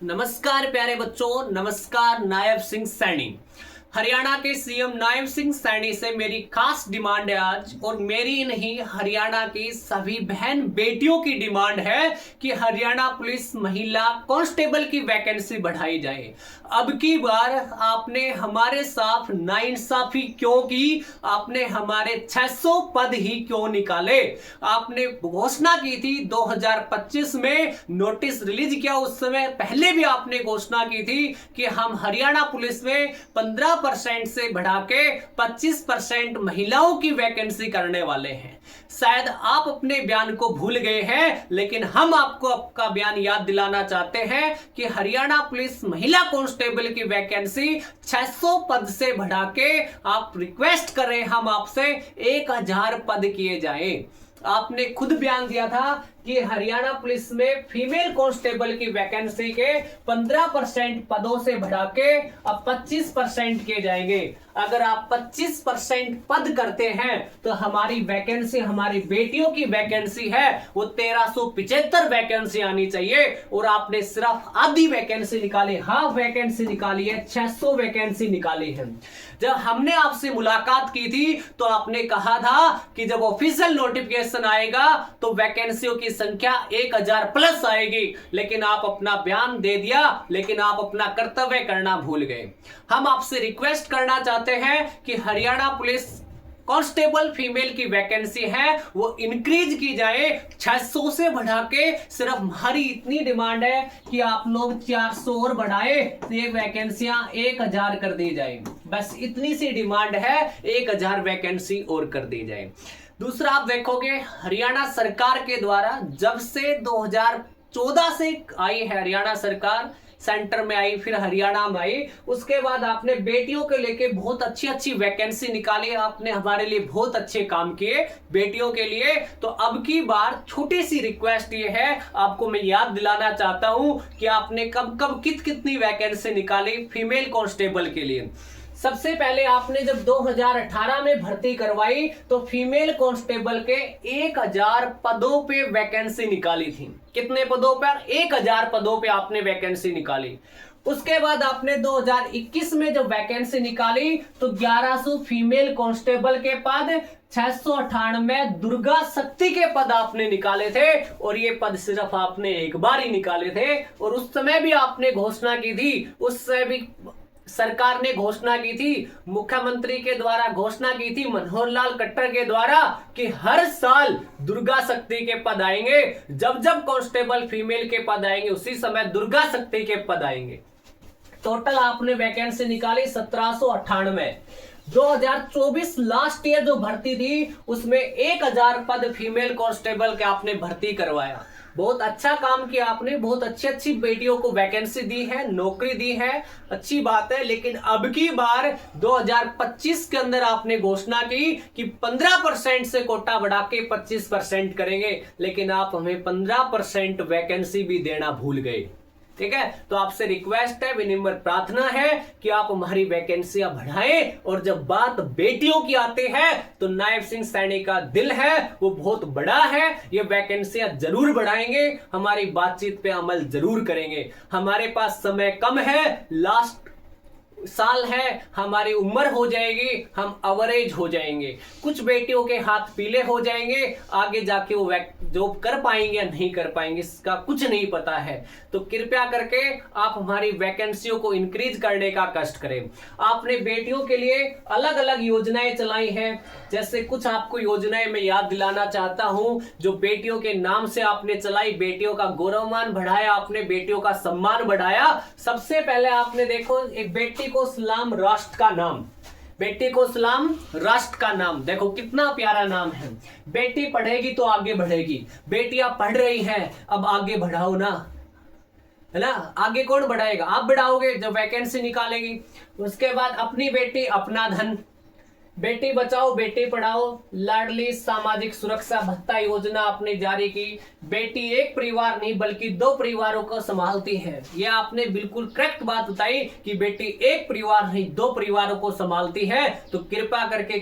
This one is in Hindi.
नमस्कार प्यारे बच्चों, नमस्कार। नायब सिंह सैनी, हरियाणा के सीएम नायब सिंह सैनी से मेरी खास डिमांड है आज, और मेरी नहीं हरियाणा की सभी बहन बेटियों की डिमांड है कि हरियाणा पुलिस महिला कांस्टेबल की वैकेंसी बढ़ाई जाए। अब की बार आपने हमारे साथ नाइंसाफी क्यों की? आपने हमारे 600 पद ही क्यों निकाले? आपने घोषणा की थी 2025 में, नोटिस रिलीज किया उस समय, पहले भी आपने घोषणा की थी कि हम हरियाणा पुलिस में 15% से बढ़ा के 25% महिलाओं की वैकेंसी करने वाले हैं। शायद आप अपने बयान को भूल गए हैं, लेकिन हम आपको आपका बयान याद दिलाना चाहते हैं कि हरियाणा पुलिस महिला कांस्टेबल की वैकेंसी 600 पद से बढ़ा के आप रिक्वेस्ट करें, हम आपसे 1000 पद किए जाएं। आपने खुद बयान दिया था कि हरियाणा पुलिस में फीमेल कांस्टेबल की वैकेंसी के 15% पदों से बढ़ा के अब 25% किए जाएंगे। अगर आप 25% पद करते हैं तो हमारी वैकेंसी, हमारी बेटियों की वैकेंसी है वो 1375 वैकेंसी आनी चाहिए, और आपने सिर्फ आधी वैकेंसी निकाली, हाफ वैकेंसी निकाली है, 600 वैकेंसी निकाली है। जब हमने आपसे मुलाकात की थी तो आपने कहा था कि जब ऑफिशियल नोटिफिकेशन आएगा तो वैकेंसियों की संख्या 1000 प्लस आएगी, लेकिन आप अपना बयान दे दिया, लेकिन आप अपना कर्तव्य करना भूल गए। हम आपसे रिक्वेस्ट करना चाहते हैं कि हरियाणा पुलिस कांस्टेबल फीमेल की वैकेंसी है वो इंक्रीज की जाए, 600 से बढ़ा के। सिर्फ हमारी इतनी डिमांड है कि आप लोग 400 और बढ़ाए, तो ये वैकेंसियां 1000 कर दी जाए। बस इतनी सी डिमांड है, 1000 वैकेंसी और कर दी जाए। दूसरा, आप देखोगे हरियाणा सरकार के द्वारा जब से 2014 से आई है हरियाणा सरकार, सेंटर में आई, फिर हरियाणा में आई, उसके बाद आपने बेटियों के लेके बहुत अच्छी अच्छी वैकेंसी निकाली, आपने हमारे लिए बहुत अच्छे काम किए बेटियों के लिए। तो अब की बार छोटी सी रिक्वेस्ट ये है, आपको मैं याद दिलाना चाहता हूं कि आपने कब कब कितनी वैकेंसी निकाली फीमेल कांस्टेबल के लिए। सबसे पहले आपने जब 2018 में भर्ती करवाई तो फीमेल कांस्टेबल के 1000 पदों पे वैकेंसी निकाली थी। कितने पदों पर? 1000 पदों पे आपने वैकेंसी निकाली। उसके बाद आपने 2021 में जब वैकेंसी निकाली तो 1100 फीमेल कांस्टेबल के पद, 698 दुर्गा शक्ति के पद आपने निकाले थे, और ये पद सिर्फ आपने एक बार ही निकाले थे। और उस समय भी आपने घोषणा की थी, उस समय भी सरकार ने घोषणा की थी, मुख्यमंत्री के द्वारा घोषणा की थी, मनोहर लाल खट्टर के द्वारा, कि हर साल दुर्गा शक्ति के पद आएंगे। जब जब कांस्टेबल फीमेल के पद आएंगे उसी समय दुर्गा शक्ति के पद आएंगे। टोटल आपने वैकेंसी निकाली 1798। 2024 लास्ट ईयर जो भर्ती थी उसमें 1000 पद फीमेल कांस्टेबल के आपने भर्ती करवाया। बहुत अच्छा काम किया आपने, बहुत अच्छी अच्छी बेटियों को वैकेंसी दी है, नौकरी दी है, अच्छी बात है। लेकिन अब की बार 2025 के अंदर आपने घोषणा की कि 15% से कोटा बढ़ा के 25% करेंगे, लेकिन आप हमें 15% वैकेंसी भी देना भूल गए। ठीक है, तो आपसे रिक्वेस्ट है, विनम्र प्रार्थना है कि आप हमारी वैकेंसियां बढ़ाएं। और जब बात बेटियों की आती है तो नायब सिंह सैनी का दिल है वो बहुत बड़ा है, ये वैकेंसियां जरूर बढ़ाएंगे, हमारी बातचीत पे अमल जरूर करेंगे। हमारे पास समय कम है, लास्ट साल है, हमारी उम्र हो जाएगी, हम अवरेज हो जाएंगे, कुछ बेटियों के हाथ पीले हो जाएंगे, आगे जाके वो जॉब कर पाएंगे या नहीं कर पाएंगे इसका कुछ नहीं पता है। तो कृपया करके आप हमारी वैकेंसियों को इंक्रीज करने का कष्ट करें। आपने बेटियों के लिए अलग अलग योजनाएं चलाई हैं, जैसे कुछ आपको योजनाएं मैं याद दिलाना चाहता हूं जो बेटियों के नाम से आपने चलाई। बेटियों का गौरवमान बढ़ाया आपने, बेटियों का सम्मान बढ़ाया। सबसे पहले आपने देखो, एक बेटी को सलाम राष्ट्र का नाम, बेटी को सलाम राष्ट्र का नाम, देखो कितना प्यारा नाम है। बेटी पढ़ेगी तो आगे बढ़ेगी, बेटियां पढ़ रही हैं, अब आगे बढ़ाओ ना, है ना। आगे कौन बढ़ाएगा? आप बढ़ाओगे जब वैकेंसी निकालेगी। उसके बाद अपनी बेटी अपना धन, बेटी बचाओ बेटी पढ़ाओ, लाडली सामाजिक सुरक्षा भत्ता योजना आपने जारी की। बेटी एक परिवार नहीं बल्कि 2 परिवारों को संभालती है, यह आपने बिल्कुल करेक्ट बात बताई कि बेटी एक परिवार नहीं 2 परिवारों को संभालती है। तो कृपया करके